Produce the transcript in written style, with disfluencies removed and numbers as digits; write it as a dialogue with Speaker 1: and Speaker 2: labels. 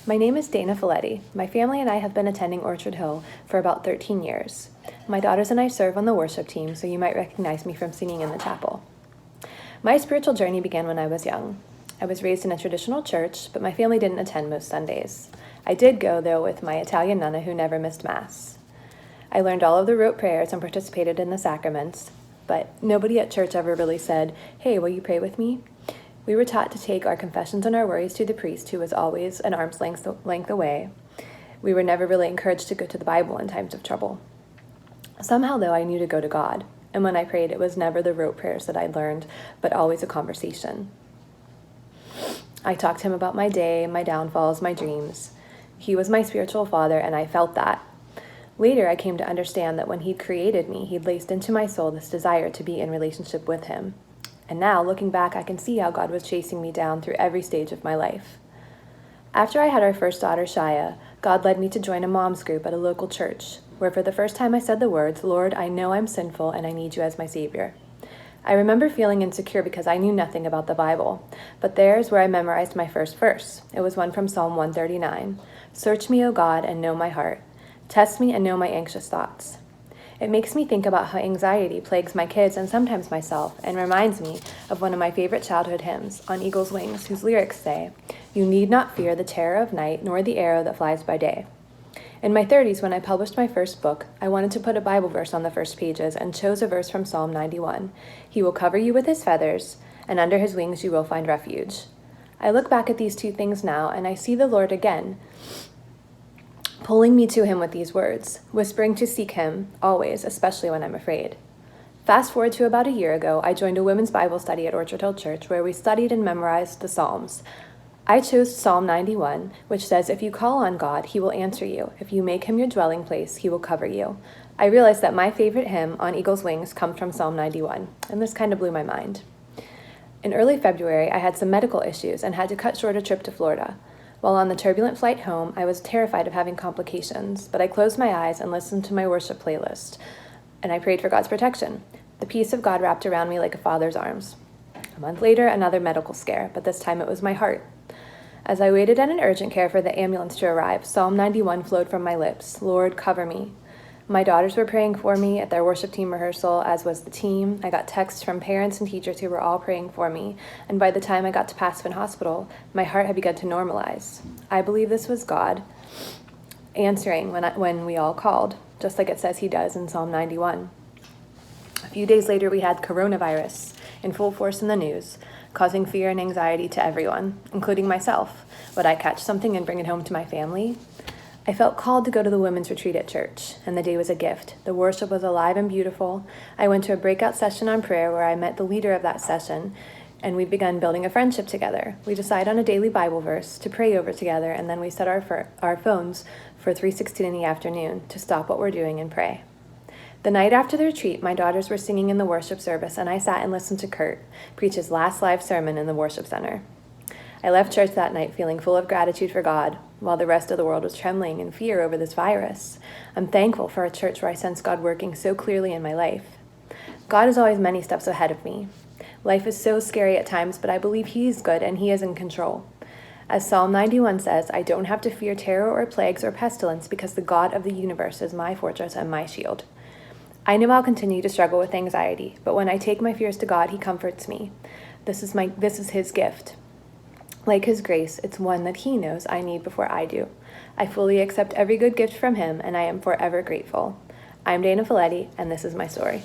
Speaker 1: My name is Dana Faletti. My family and I have been attending Orchard Hill for about 13 years. My daughters and I serve on the worship team, so you might recognize me from singing in the chapel. My spiritual journey began when I was young. I was raised in a traditional church, but my family didn't attend most Sundays. I did go, though, with my Italian nonna who never missed Mass. I learned all of the rote prayers and participated in the sacraments, but nobody at church ever really said, "Hey, will you pray with me?" We were taught to take our confessions and our worries to the priest, who was always an arm's length away. We were never really encouraged to go to the Bible in times of trouble. Somehow, though, I knew to go to God, and when I prayed, it was never the rote prayers that I learned, but always a conversation. I talked to him about my day, my downfalls, my dreams. He was my spiritual father, and I felt that. Later, I came to understand that when he created me, he'd laced into my soul this desire to be in relationship with him. And now, looking back, I can see how God was chasing me down through every stage of my life. After I had our first daughter, Shia, God led me to join a mom's group at a local church, where for the first time I said the words, "Lord, I know I'm sinful and I need you as my Savior." I remember feeling insecure because I knew nothing about the Bible, but there's where I memorized my first verse. It was one from Psalm 139. "Search me, O God, and know my heart. Test me and know my anxious thoughts." It makes me think about how anxiety plagues my kids and sometimes myself, and reminds me of one of my favorite childhood hymns, On Eagle's Wings, whose lyrics say, "You need not fear the terror of night, nor the arrow that flies by day." In my 30s, when I published my first book, I wanted to put a Bible verse on the first pages and chose a verse from Psalm 91. "He will cover you with his feathers, and under his wings you will find refuge." I look back at these two things now, and I see the Lord again, pulling me to him with these words, whispering to seek him always, especially when I'm afraid. Fast forward to about a year ago, I joined a women's Bible study at Orchard Hill Church where we studied and memorized the Psalms. I chose Psalm 91, which says, "If you call on God, he will answer you. If you make him your dwelling place, he will cover you." I realized that my favorite hymn, On Eagle's Wings, comes from Psalm 91, and this kind of blew my mind. In early February, I had some medical issues and had to cut short a trip to Florida. While on the turbulent flight home, I was terrified of having complications, but I closed my eyes and listened to my worship playlist, and I prayed for God's protection. The peace of God wrapped around me like a father's arms. A month later, another medical scare, but this time it was my heart. As I waited at an urgent care for the ambulance to arrive, Psalm 91 flowed from my lips, "Lord, cover me." My daughters were praying for me at their worship team rehearsal, as was the team. I got texts from parents and teachers who were all praying for me, and by the time I got to Pasadena Hospital, my heart had begun to normalize. I believe this was God answering when we all called, just like it says he does in Psalm 91. A few days later, we had coronavirus in full force in the news, causing fear and anxiety to everyone, including myself. Would I catch something and bring it home to my family? I felt called to go to the women's retreat at church, and the day was a gift. The worship was alive and beautiful. I went to a breakout session on prayer where I met the leader of that session, and we began building a friendship together. We decided on a daily Bible verse to pray over together, and then we set our phones for 3:16 in the afternoon to stop what we're doing and pray. The night after the retreat, my daughters were singing in the worship service, and I sat and listened to Kurt preach his last live sermon in the worship center. I left church that night feeling full of gratitude for God, while the rest of the world was trembling in fear over this virus. I'm thankful for a church where I sense God working so clearly in my life. God is always many steps ahead of me. Life is so scary at times, but I believe he is good and he is in control. As Psalm 91 says, I don't have to fear terror or plagues or pestilence because the God of the universe is my fortress and my shield. I know I'll continue to struggle with anxiety, but when I take my fears to God, he comforts me. This is his gift. Like his grace, it's one that he knows I need before I do. I fully accept every good gift from him, and I am forever grateful. I'm Dana Faletti, and this is my story.